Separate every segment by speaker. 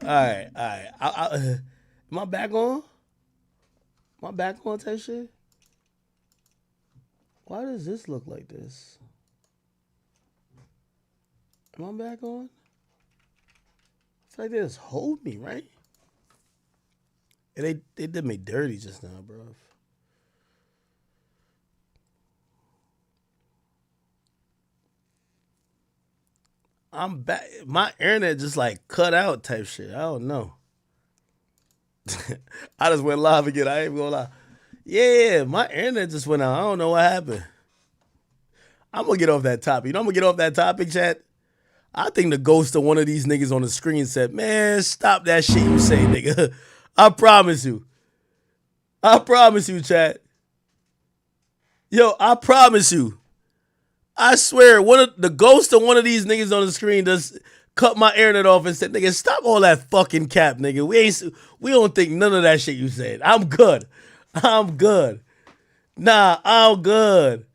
Speaker 1: All right, all right. Am I back on? Am I back on that shit? Why does this look like this? Am I back on? I feel like they just hold me, right? And they did me dirty just now, bro. I'm back. My internet just like cut out type shit. I don't know. I just went live again. I ain't gonna lie. Yeah, my internet just went out. I don't know what happened. I'm gonna get off that topic. You know, I'm gonna get off that topic, chat. I think the ghost of one of these niggas on the screen said, "Man, stop that shit you say, nigga." I promise you. I promise you, chat. Yo, I promise you. I swear, one of the ghost of one of these niggas on the screen just cut my internet off and said, "Nigga, stop all that fucking cap, nigga. We don't think none of that shit you said. I'm good. I'm good. Nah, I'm good.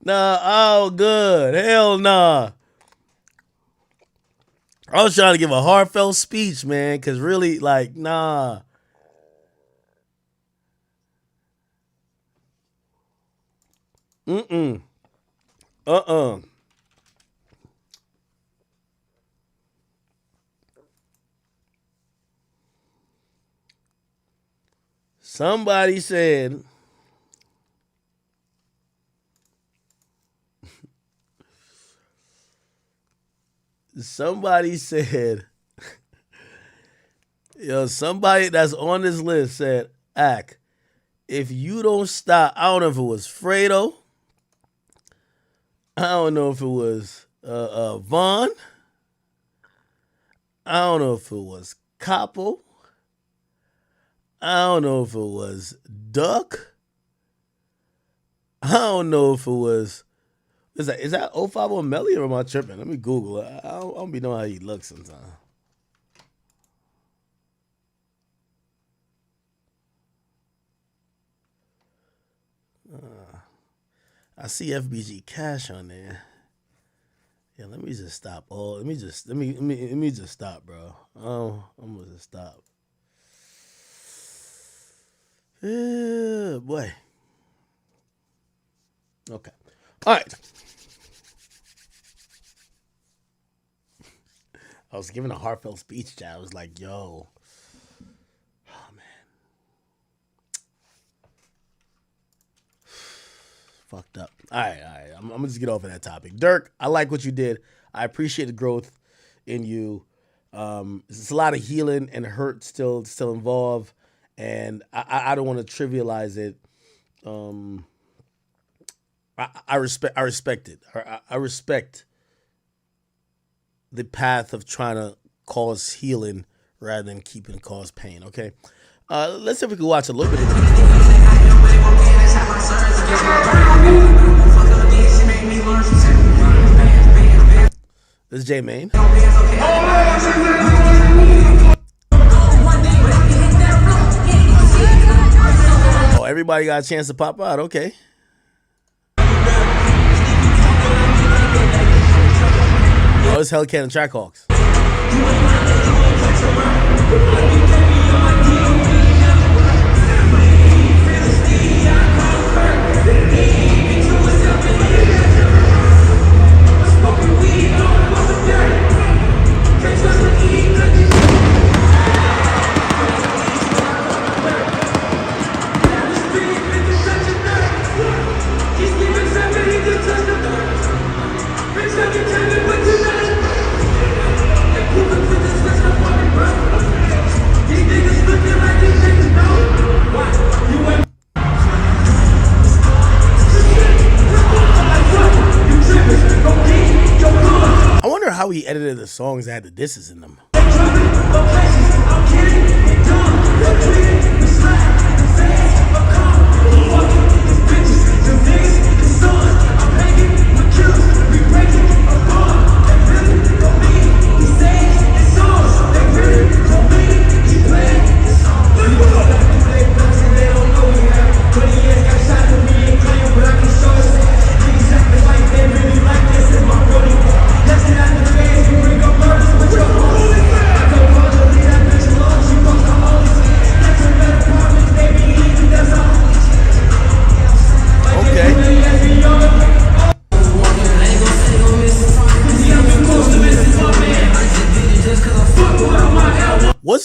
Speaker 1: Nah, I'm good. Hell nah." I was trying to give a heartfelt speech, man, because really, like, nah. Mm-mm. Uh-uh. Somebody said, somebody said, yo, somebody that's on this list said, Ack, if you don't stop, I don't know if it was Fredo, I don't know if it was Vaughn, I don't know if it was Capo, I don't know if it was Duck, I don't know if it was, is that 051 Melly or am I tripping? Let me Google it. I don't be knowing how he looks sometimes. I see FBG Cash on there. Yeah, let me just stop. Oh, let me just stop, bro. Oh, I'm gonna just stop. Yeah, boy. Okay. All right. I was giving a heartfelt speech, chat. I was like, yo. Oh, man. Fucked up. All right, all right. I'm going to just get off of that topic. Durk, I like what you did. I appreciate the growth in you. There's a lot of healing and hurt still involved, and I don't want to trivialize it. I respect it. I respect the path of trying to cause healing rather than keeping cause pain. Okay, let's see if we can watch a little bit of this. This is J Main. Oh, everybody got a chance to pop out. Okay. Oh, it's Hellcat and Trackhawks. I wonder how he edited the songs that had the disses in them.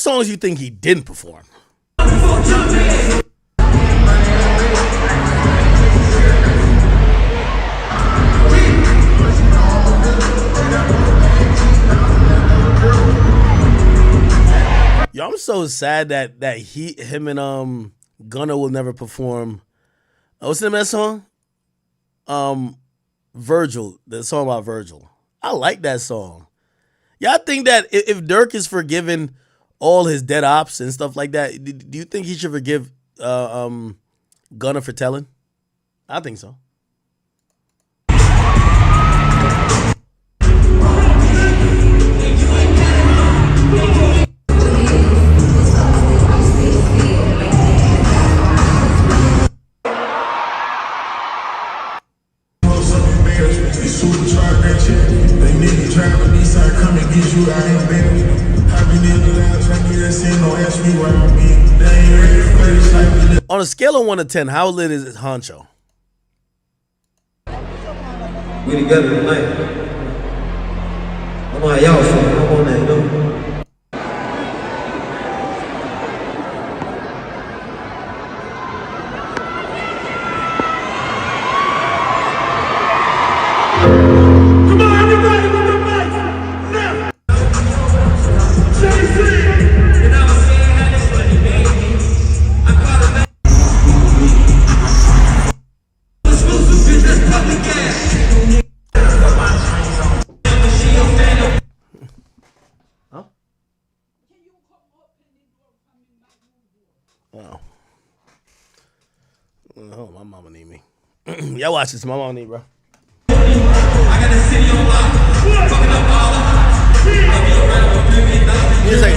Speaker 1: songs you think he didn't perform? Yo, I'm so sad that him and Gunna will never perform. What's the name of that song? Virgil, the song about Virgil. I like that song. Y'all think that if Durk is forgiving all his dead ops and stuff like that, do you think he should forgive Gunna for telling? I think so. On a scale of 1 to 10, how lit is Honcho?
Speaker 2: We together tonight. I'm like, y'all, I'm on that, you know?
Speaker 1: Oh, my mama need me. Y'all watch this. My mama need, bro. Just like,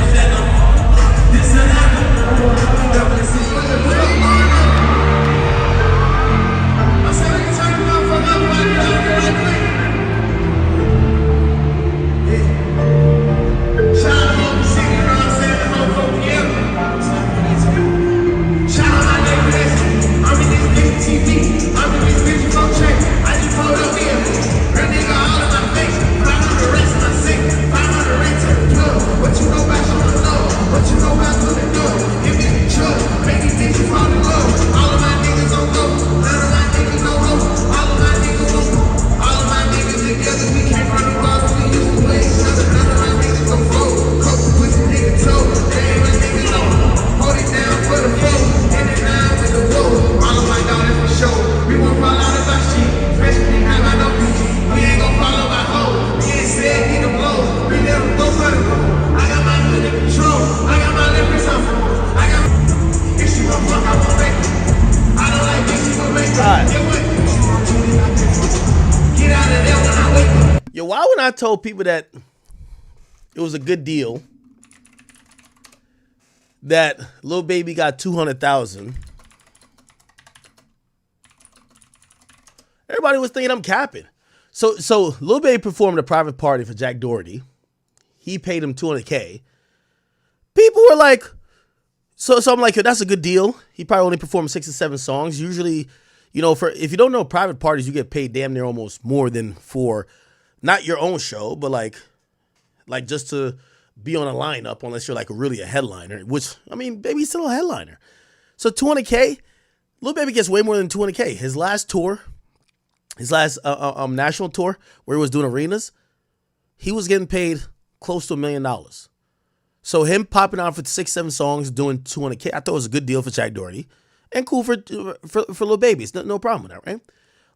Speaker 1: yo, why when I told people that it was a good deal that Lil Baby got 200,000, everybody was thinking I'm capping. So Lil Baby performed a private party for Jack Doherty. He paid him $200K. People were like, so I'm like, yo, that's a good deal. He probably only performed 6 or 7 songs. Usually, you know, if you don't know private parties, you get paid damn near almost more than for not your own show, but like just to be on a lineup, unless you're like really a headliner, which, I mean, Baby's still a headliner. So 200K, Lil Baby gets way more than 200K. His last tour, his last national tour where he was doing arenas, he was getting paid close to $1 million. So him popping out for 6, 7 songs, doing 200K, I thought it was a good deal for Jack Doherty and cool for Lil Baby. It's no problem with that, right?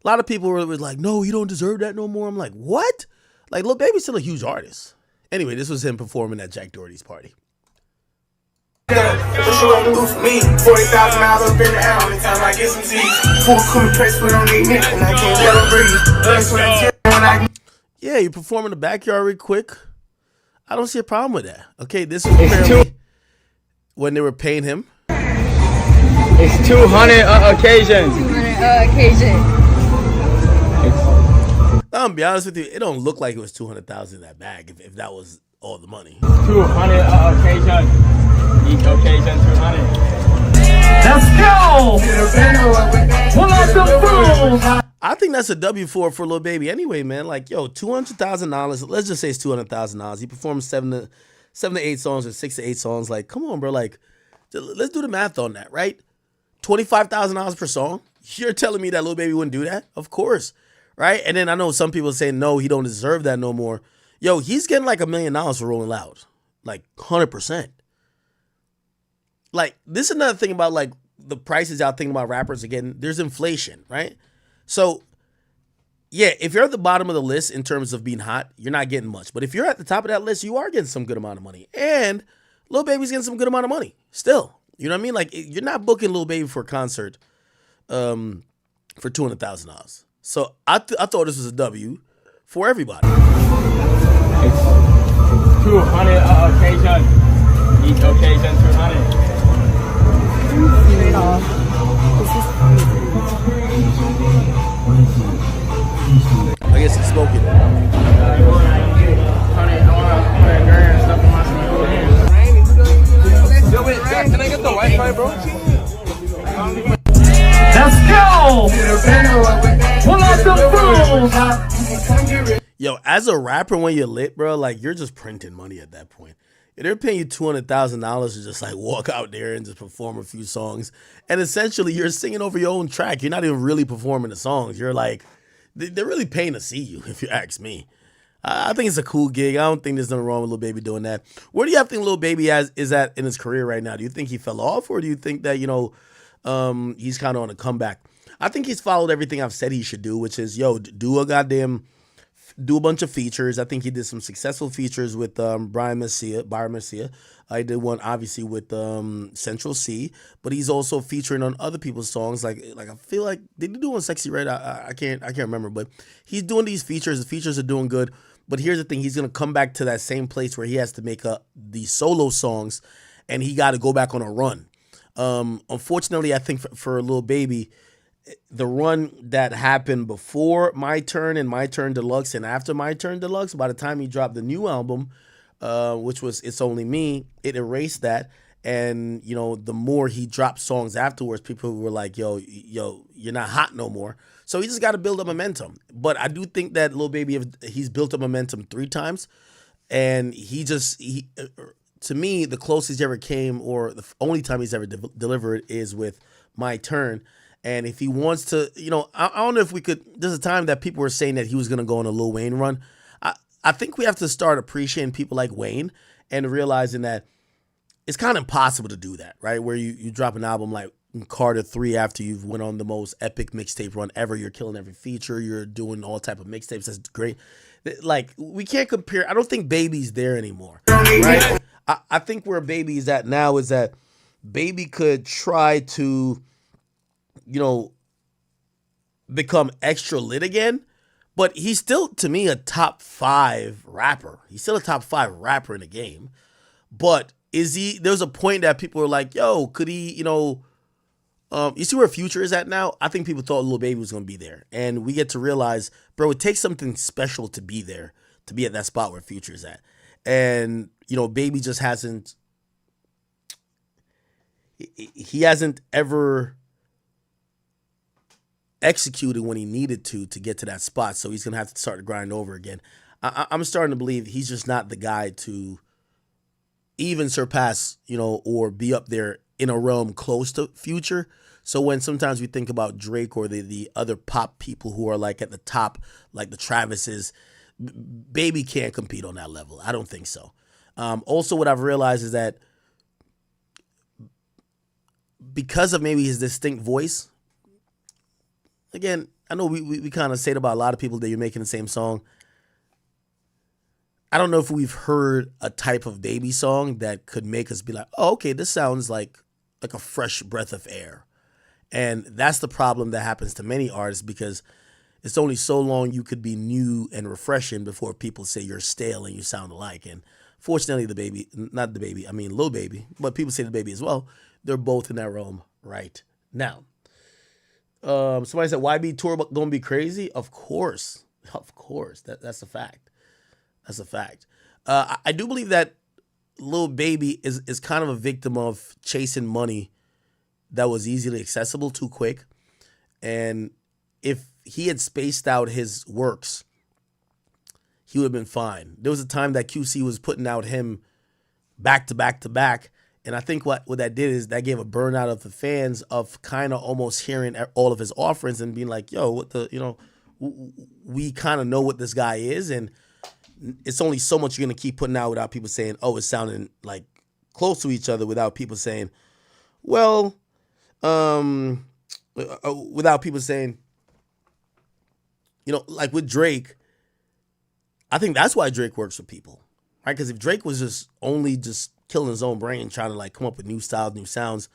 Speaker 1: A lot of people were like, no, you don't deserve that no more. I'm like, what? Like, Lil Baby's still a huge artist. Anyway, this was him performing at Jack Doherty's party.
Speaker 3: What you gonna do for me? 40,000 miles up in the air, only time I get some Z's. Full crew press foot on their neck, and I can't let them breathe. That's what I tell you.
Speaker 1: Yeah, you perform in the backyard real quick. I don't see a problem with that. Okay, this was apparently when they were paying him.
Speaker 4: It's 200 occasions. 200 occasions.
Speaker 1: I'm gonna be honest with you, it don't look like it was 200,000 in that bag if that was all the money.
Speaker 4: 200 occasions. Each occasion 200.
Speaker 3: Let's go! Pull out the fools!
Speaker 1: I think that's a W for Lil Baby anyway, man. Like, yo, $200,000. Let's just say it's $200,000. He performed 7 to 8 songs or 6 to 8 songs. Like, come on, bro. Like, let's do the math on that, right? $25,000 per song. You're telling me that Lil Baby wouldn't do that? Of course, right? And then I know some people say no, he don't deserve that no more. Yo, he's getting like $1 million for Rolling Loud, like 100%. Like, this is another thing about like the prices out thinking about rappers again. There's inflation, right? So, yeah, if you're at the bottom of the list in terms of being hot, you're not getting much. But if you're at the top of that list, you are getting some good amount of money, and Lil Baby's getting some good amount of money still. You know what I mean? Like, you're not booking Lil Baby for a concert for $200,000. So I thought this was a W for everybody.
Speaker 4: It's 200 occasion. Each occasion 200.
Speaker 5: Straight off.
Speaker 1: I guess he's smoking.
Speaker 4: Yo, wait, can I get the Wi-Fi, bro?
Speaker 3: Let's go! Pull out the fools!
Speaker 1: Yo, as a rapper, when you're lit, bro, like, you're just printing money at that point. If they're paying you $200,000 to just like walk out there and just perform a few songs, and essentially you're singing over your own track. You're not even really performing the songs. You're like, they're really paying to see you, if you ask me. I think it's a cool gig. I don't think there's nothing wrong with Lil Baby doing that. Where do you think Lil Baby is at in his career right now? Do you think he fell off, or do you think that, you know, he's kind of on a comeback? I think he's followed everything I've said he should do, which is, yo, do a bunch of features. I think he did some successful features with Byron Messiah. I did one obviously with Central C, but he's also featuring on other people's songs. Like I feel like did he do on Sexy Red? I can't remember, but he's doing these features. The features are doing good. But here's the thing: he's gonna come back to that same place where he has to make these solo songs, and he got to go back on a run. Unfortunately, I think for Lil Baby, the run that happened before My Turn and My Turn Deluxe and after My Turn Deluxe, by the time he dropped the new album, which was It's Only Me, it erased that. And, you know, the more he dropped songs afterwards, people were like, yo, you're not hot no more. So he just got to build up momentum. But I do think that Lil Baby, he's built up momentum 3 times. And he to me, the closest he ever came, or the only time he's ever delivered, is with My Turn. And if he wants to, you know, I don't know if we could, there's a time that people were saying that he was going to go on a Lil Wayne run. I think we have to start appreciating people like Wayne and realizing that it's kind of impossible to do that, right? Where you drop an album like Carter 3 after you've went on the most epic mixtape run ever. You're killing every feature. You're doing all type of mixtapes. That's great. Like, we can't compare. I don't think Baby's there anymore, right? I think where Baby's at now is that Baby could try to, you know, become extra lit again, but he's still, to me, a top 5 rapper. He's still a top 5 rapper in the game. But there's a point that people are like, yo, could he, you know, you see where Future is at now? I think people thought Lil Baby was going to be there. And we get to realize, bro, it takes something special to be there, to be at that spot where Future is at. And, you know, Baby just hasn't ever executed when he needed to get to that spot. So he's going to have to start to grind over again. I'm starting to believe he's just not the guy to even surpass, you know, or be up there in a realm close to Future. So when sometimes we think about Drake or the other pop people who are like at the top, like the Travises, Baby can't compete on that level. I don't think so. Also, what I've realized is that because of maybe his distinct voice, again, I know we kind of say it about a lot of people that you're making the same song. I don't know if we've heard a type of Baby song that could make us be like, oh, okay, this sounds like a fresh breath of air. And that's the problem that happens to many artists, because it's only so long you could be new and refreshing before people say you're stale and you sound alike. And fortunately, Lil Baby, but people say the Baby as well, they're both in that realm right now. Somebody said, YB tour gonna be crazy? Of course. That's a fact. That's a fact. I do believe that Lil Baby is kind of a victim of chasing money that was easily accessible too quick. And if he had spaced out his works, he would have been fine. There was a time that QC was putting out him back to back to back. And I think what that did is that gave a burnout of the fans of kind of almost hearing all of his offerings and being like, yo, what the, we kind of know what this guy is. And it's only so much you're going to keep putting out without people saying, oh, it's sounding like close to each other, without people saying, well, without people saying, like with Drake, I think that's why Drake works with people, right? Because if Drake was just killing his own brain, trying to like come up with new styles, new sounds,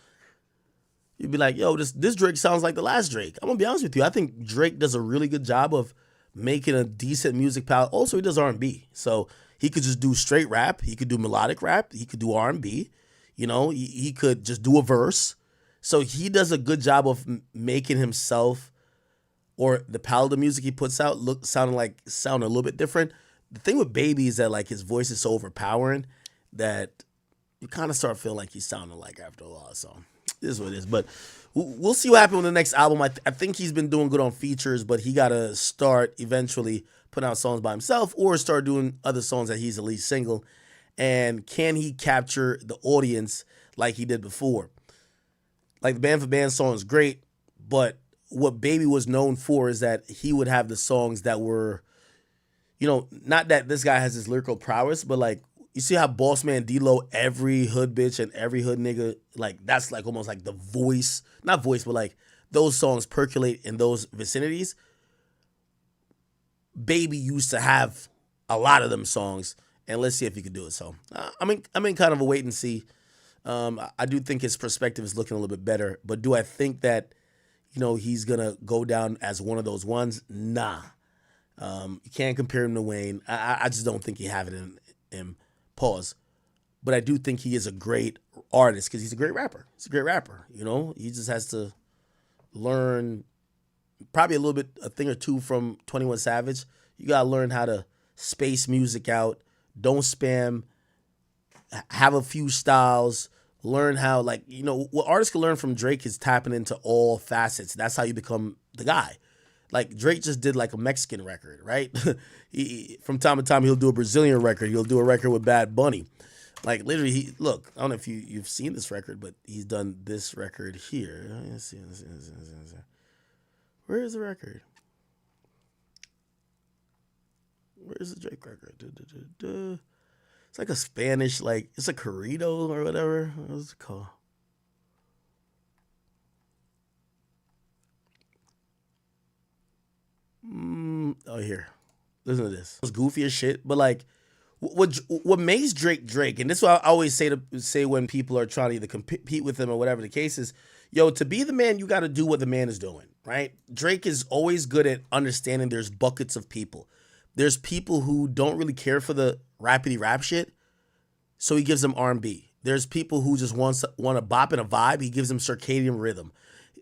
Speaker 1: you'd be like, yo, this Drake sounds like the last Drake. I'm gonna be honest with you. I think Drake does a really good job of making a decent music palette. Also, he does R&B. So he could just do straight rap. He could do melodic rap. He could do R&B. He could just do a verse. So he does a good job of making himself, or the palette of music he puts out, sound a little bit different. The thing with Baby is that like his voice is so overpowering that you kind of start feeling like he's sounding like after a while. So this is what it is. But we'll see what happens with the next album. I think he's been doing good on features, but he got to start eventually putting out songs by himself or start doing other songs that he's the lead single. And can he capture the audience like he did before? Like the Band for Band song is great, but what Baby was known for is that he would have the songs that were, not that this guy has his lyrical prowess, but like, you see how Boss Man D-Lo, every hood bitch and every hood nigga, like that's like almost like the voice, not voice, but like those songs percolate in those vicinities. Baby used to have a lot of them songs, and let's see if he could do it. So I'm in kind of a wait and see. I do think his perspective is looking a little bit better, but do I think that, he's gonna go down as one of those ones? Nah. You can't compare him to Wayne. I just don't think he have it in him. Pause. But I do think he is a great artist because he's a great rapper. He's a great rapper. He just has to learn probably a thing or two from 21 Savage. You got to learn how to space music out. Don't spam. Have a few styles. Learn how, what artists can learn from Drake is tapping into all facets. That's how you become the guy. Like Drake just did like a Mexican record, right? From time to time, he'll do a Brazilian record. He'll do a record with Bad Bunny. Like literally, I don't know if you've seen this record, but he's done this record here. Let's see. Where is the record? Where is the Drake record? It's like a Spanish, it's a corrido or whatever. What's it called? Oh, here. Listen to this. It's goofy as shit, but like, what makes Drake, and this is what I always say when people are trying to either compete with him or whatever the case is, yo, to be the man, you got to do what the man is doing, right? Drake is always good at understanding there's buckets of people. There's people who don't really care for the rapidy rap shit, so he gives them R&B. There's people who just want a bop and a vibe. He gives them circadian rhythm.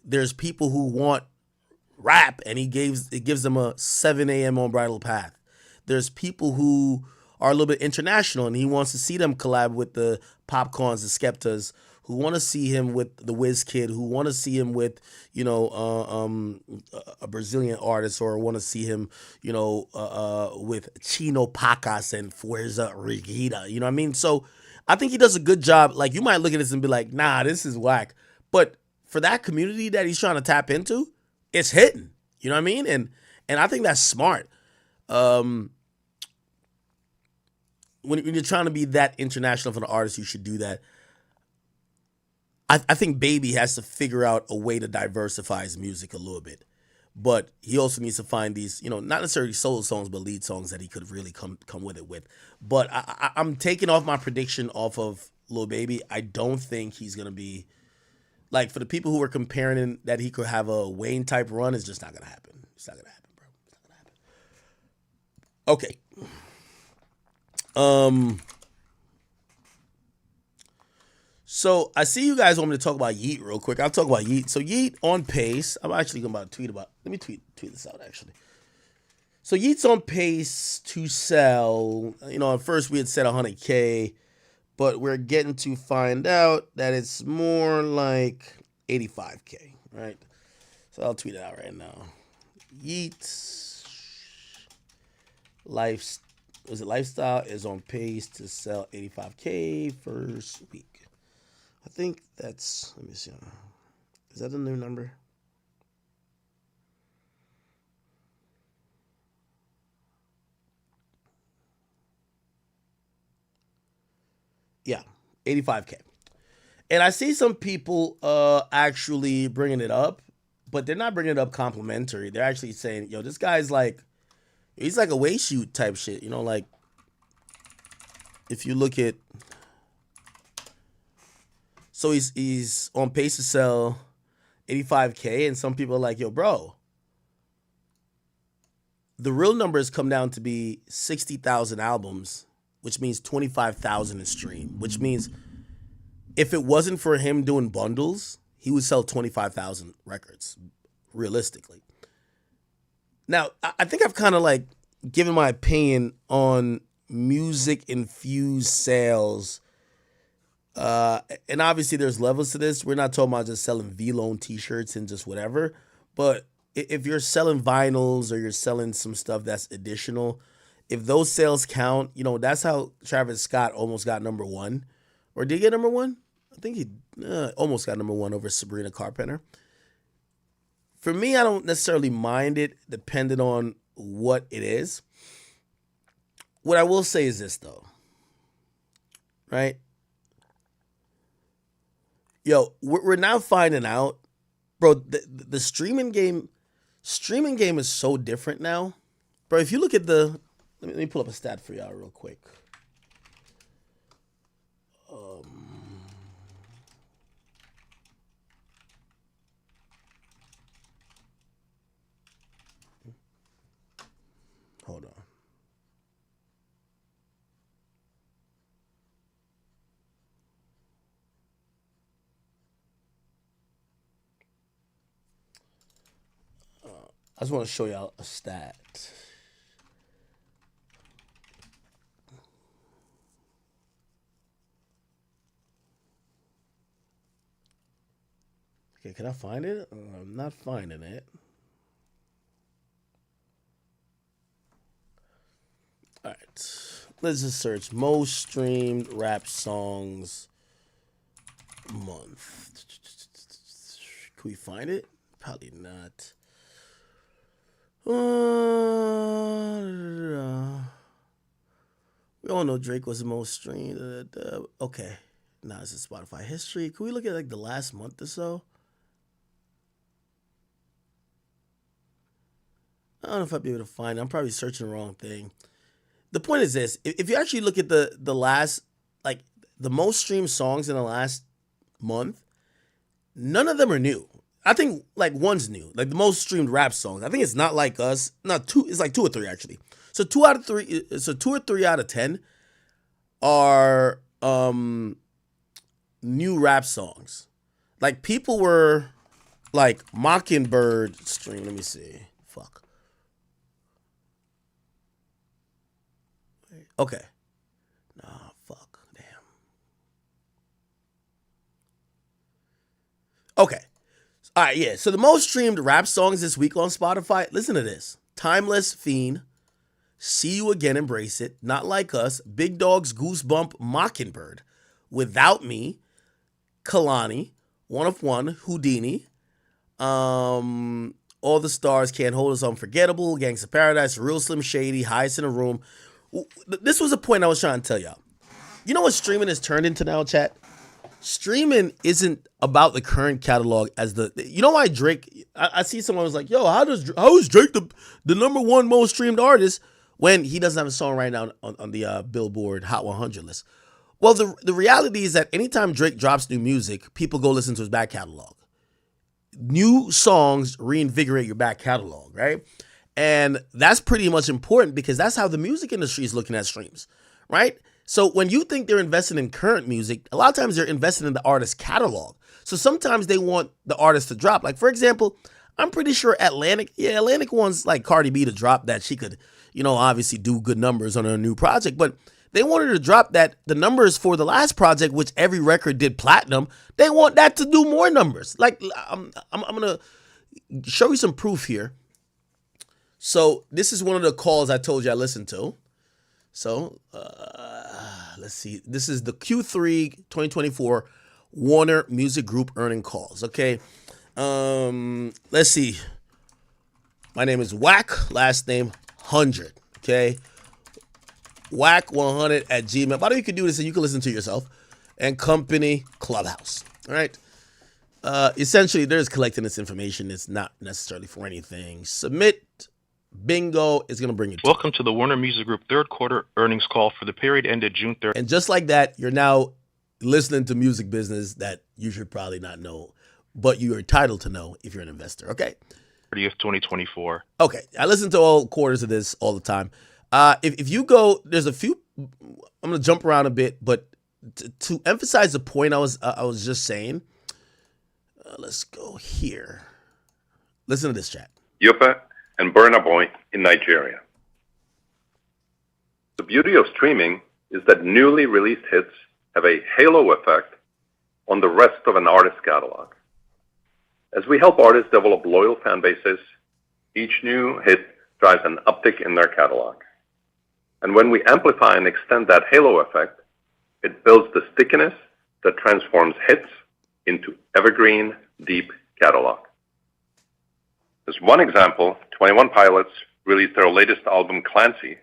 Speaker 1: There's people who want rap, and it gives them a 7 a.m. on Bridal Path. There's people who are a little bit international, and he wants to see them collab with the Popcorns, the Skeptas, who want to see him with the Wizkid, who want to see him with, a Brazilian artist, or want to see him, with Chino Pacas and Fuerza Regida. You know what I mean? So I think he does a good job. Like, you might look at this and be like, nah, this is whack. But for that community that he's trying to tap into, it's hitting. You know what I mean? And I think that's smart. When you're trying to be that international for an artist, you should do that. I think Baby has to figure out a way to diversify his music a little bit. But he also needs to find these, not necessarily solo songs, but lead songs that he could really come with it with. But I'm taking off my prediction off of Lil Baby. I don't think he's going to be, like, for the people who are comparing that he could have a Wayne type run, it's just not going to happen. It's not going to happen, bro. It's not going to happen. Okay. So I see you guys want me to talk about Yeat real quick. I'll talk about Yeat. So Yeat on pace. I'm actually going to tweet about. Let me tweet this out actually. So Yeat's on pace to sell. At first we had said 100K, but we're getting to find out that it's more like 85K, right? So I'll tweet it out right now. Yeat's Was it Lifestyle is on pace to sell 85K first week. I think that's, let me see. Is that a new number? Yeah, 85K. And I see some people actually bringing it up, but they're not bringing it up complimentary. They're actually saying, yo, this guy's like, he's like a way shoot type shit. You know, like, if you look at, so he's on pace to sell 85K, and some people are like, yo, bro, the real numbers come down to be 60,000 albums, which means 25,000 a stream, which means if it wasn't for him doing bundles, he would sell 25,000 records, realistically. Now, I think I've kind of like given my opinion on music-infused sales. And obviously there's levels to this. We're not talking about just selling V-Lone t-shirts and just whatever. But if you're selling vinyls or you're selling some stuff that's additional, if those sales count, you know, that's how Travis Scott almost got number one. Or did he get number one? I think he almost got number one over Sabrina Carpenter. For me, I don't necessarily mind it, depending on what it is. What I will say is this, though. Right? Yo, we're now finding out, bro, the streaming game is so different now. Bro, if you look at the, let me pull up a stat for y'all real quick. Hold on. I just want to show y'all a stat. Okay, can I find it? I'm not finding it. All right, let's just search most streamed rap songs month. Can we find it? Probably not. We all know Drake was the most streamed. Okay, now it's a Spotify history. Can we look at like the last month or so? I don't know if I'd be able to find it. I'm probably searching the wrong thing. The point is this: if you actually look at the last, like the most streamed songs in the last month, none of them are new. I think like one's new, like the most streamed rap songs. I think it's Not Like Us. Not two. It's like 2 or 3 actually. So 2 out of 3. So 2 or 3 out of 10 are new rap songs. Like people were like Mockingbird stream. Let me see. Fuck. Okay. Nah, fuck. Damn. Okay. All right, yeah. So the most streamed rap songs this week on Spotify, listen to this. Timeless Fiend, See You Again, Embrace It, Not Like Us, Big Dog's Goosebump, Mockingbird, Without Me, Kalani, One of One, Houdini, All the Stars Can't Hold Us, Unforgettable, Gangs of Paradise, Real Slim Shady, Highest in the Room. This was a point I was trying to tell y'all. You know what streaming has turned into now, chat? Streaming isn't about the current catalog as the, you know why Drake, I see someone was like, yo, how is Drake the number one most streamed artist when he doesn't have a song right now on the Billboard Hot 100 list? Well, the reality is that anytime Drake drops new music, people go listen to his back catalog. New songs reinvigorate your back catalog, right? And that's pretty much important because that's how the music industry is looking at streams, right? So when you think they're investing in current music, a lot of times they're investing in the artist's catalog. So sometimes they want the artist to drop. Like, for example, I'm pretty sure Atlantic wants like Cardi B to drop that she could, you know, obviously do good numbers on her new project. But they wanted to drop that the numbers for the last project, which every record did platinum, they want that to do more numbers. Like, I'm going to show you some proof here. So this is one of the calls I told you I listened to. So let's see. This is the Q3 2024 Warner Music Group earning calls. Okay. Let's see. My name is Whack, last name 100. Okay. Whack100 at Gmail. By the way, you can do this and you can listen to yourself. And company Clubhouse. All right. Essentially, they're just collecting this information. It's not necessarily for anything. Submit. Bingo is going to bring you.
Speaker 6: Welcome to the Warner Music Group third quarter earnings call for the period ended June 3rd.
Speaker 1: And just like that, you're now listening to music business that you should probably not know, but you're entitled to know if you're an investor. Okay.
Speaker 6: 30th, 2024.
Speaker 1: Okay. I listen to all quarters of this all the time. If you go, there's a few, I'm going to jump around a bit, but to emphasize the point I was just saying, let's go here. Listen to this, chat.
Speaker 7: Yopa and Burna Boy in Nigeria. The beauty of streaming is that newly released hits have a halo effect on the rest of an artist's catalog. As we help artists develop loyal fan bases, each new hit drives an uptick in their catalog. And when we amplify and extend that halo effect, it builds the stickiness that transforms hits into evergreen, deep catalog. As one example, 21 Pilots released their latest album, Clancy.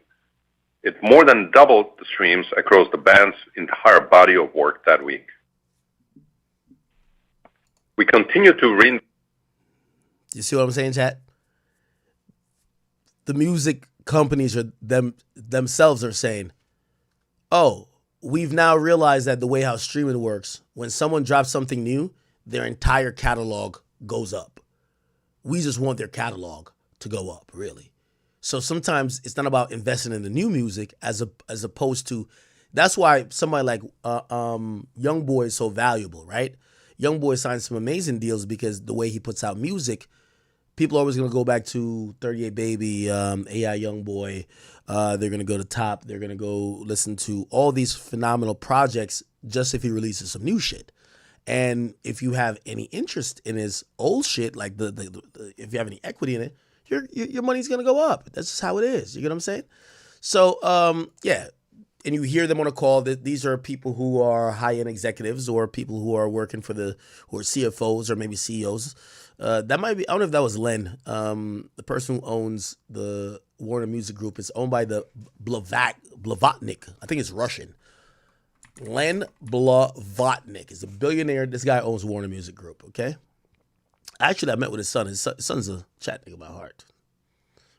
Speaker 7: It more than doubled the streams across the band's entire body of work that week. We continue to
Speaker 1: You see what I'm saying, chat? The music companies are themselves are saying, oh, we've now realized that the way how streaming works, when someone drops something new, their entire catalog goes up. We just want their catalog to go up, really. So sometimes it's not about investing in the new music as opposed to, that's why somebody like Youngboy is so valuable, right? Youngboy signed some amazing deals because the way he puts out music, people are always going to go back to 38 Baby, AI Youngboy. They're going to go to Top. They're going to go listen to all these phenomenal projects just if he releases some new shit. And if you have any interest in his old shit, like if you have any equity in it, your money's going to go up. That's just how it is. You get what I'm saying? So, yeah. And you hear them on a call that these are people who are high-end executives or people who are working for who are CFOs or maybe CEOs. That might be, I don't know if that was Len, the person who owns the Warner Music Group. It's owned by the Blavatnik. I think it's Russian. Len Blavatnik is a billionaire. This guy owns Warner Music Group, okay? Actually, I met with his son. His son's a chat nigga by heart.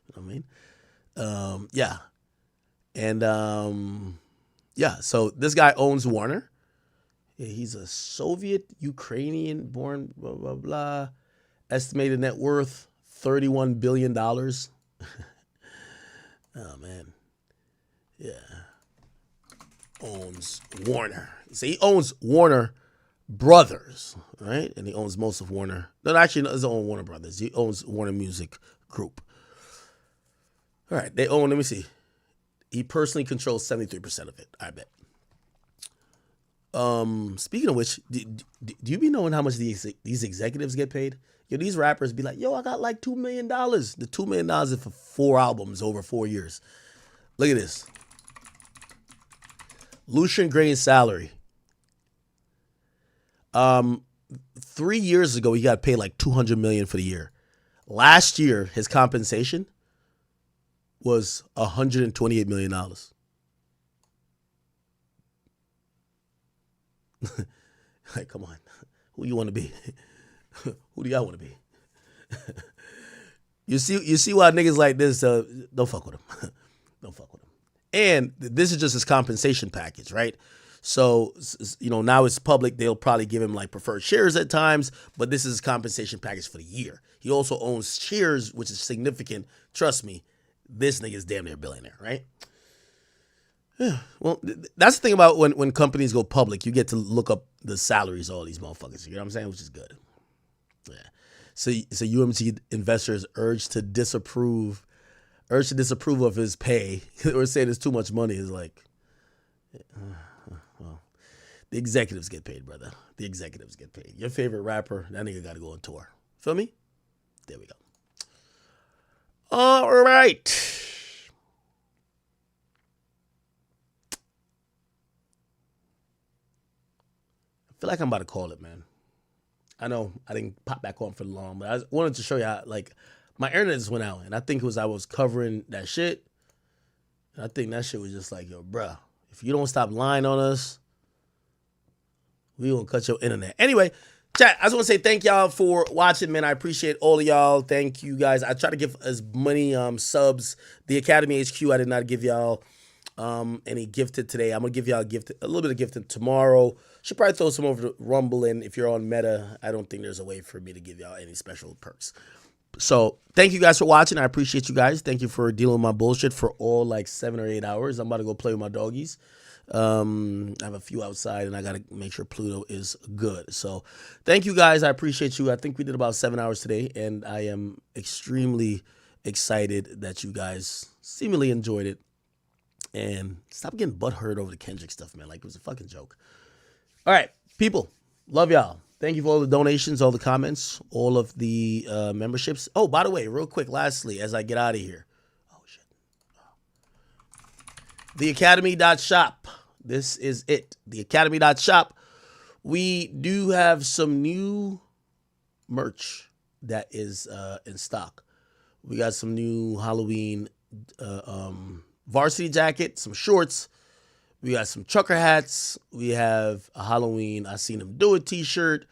Speaker 1: You know what I mean? Yeah. And, yeah, so this guy owns Warner. Yeah, he's a Soviet Ukrainian born, blah, blah, blah. Estimated net worth, $31 billion. Oh, man. Yeah. Owns Warner. So he owns Warner Brothers, right? And he owns most of Warner. No, actually, he doesn't own Warner Brothers. He owns Warner Music Group. All right, they own, let me see. He personally controls 73% of it, I bet. Speaking of which, do you be knowing how much these executives get paid? Yo, these rappers be like, yo, I got like $2 million. The $2 million is for 4 albums over 4 years. Look at this. Lucian Grainge's salary. 3 years ago, he got paid like $200 million for the year. Last year, his compensation was $128 million. Like, come on. Who you want to be? Who do y'all want to be? You see why niggas like this, don't fuck with him. Don't fuck with him. And this is just his compensation package, right? So, you know, now it's public. They'll probably give him like preferred shares at times, but this is his compensation package for the year. He also owns shares, which is significant. Trust me, this nigga is damn near a billionaire, right? Yeah. Well, that's the thing about when companies go public. You get to look up the salaries of all these motherfuckers. You know what I'm saying? Which is good. Yeah. So UMG investors urge to disapprove of his pay or saying it's too much money. Is like, well, the executives get paid, brother. The executives get paid. Your favorite rapper, that nigga got to go on tour. Feel me? There we go. All right. feel like I'm about to call it, man. I know I didn't pop back on for long, but I wanted to show you how, like, my internet just went out, and I think it was I was covering that shit. And I think that shit was just like, yo, bruh, if you don't stop lying on us, we gonna cut your internet. Anyway, chat, I just want to say thank y'all for watching, man. I appreciate all of y'all. Thank you, guys. I try to give as many subs. The Academy HQ, I did not give y'all any gifted today. I'm gonna give y'all a little bit of gifted tomorrow. Should probably throw some over to Rumble, and if you're on Meta, I don't think there's a way for me to give y'all any special perks. So thank you guys for watching. I appreciate you guys. Thank you for dealing with my bullshit for all like 7 or 8 hours. I'm about to go play with my doggies. I have a few outside, and I gotta make sure Pluto is good. So thank you guys. I appreciate you. I think we did about 7 hours today, and I am extremely excited that you guys seemingly enjoyed it. And stop getting butthurt over the Kendrick stuff, man. Like, it was a fucking joke. All right, people, love y'all. Thank you for all the donations, all the comments, all of the memberships. Oh, by the way, real quick, lastly, as I get out of here. Oh, shit. TheAcademy.shop. This is it. TheAcademy.shop. We do have some new merch that is in stock. We got some new Halloween varsity jacket, some shorts. We got some trucker hats. We have a Halloween I Seen Him Do It t-shirt.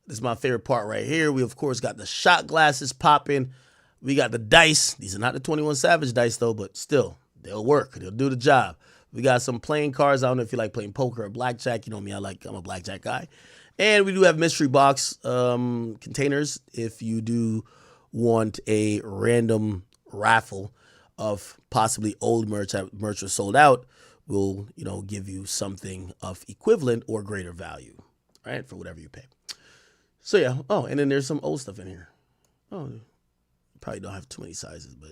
Speaker 1: This is my favorite part right here. We, of course, got the shot glasses popping. We got the dice. These are not the 21 Savage dice, though, but still, they'll work. They'll do the job. We got some playing cards. I don't know if you like playing poker or blackjack. You know me, I'm a blackjack guy. And we do have mystery box containers if you do want a random raffle of possibly old merch that merch was sold out. We'll, give you something of equivalent or greater value, right, for whatever you pay. So, yeah. Oh, and then there's some old stuff in here. Oh, probably don't have too many sizes, but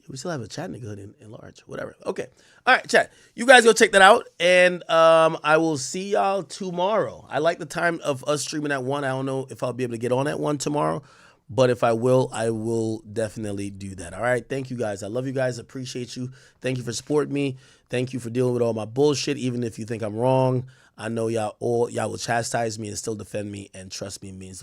Speaker 1: we still have a Chattanooga hood in large. Whatever. Okay. All right, chat. You guys go check that out, and I will see y'all tomorrow. I like the time of us streaming at 1. I don't know if I'll be able to get on at 1 tomorrow, but if I will definitely do that. All right. Thank you, guys. I love you guys. Appreciate you. Thank you for supporting me. Thank you for dealing with all my bullshit. Even if you think I'm wrong, I know y'all will chastise me and still defend me, and trust me, it means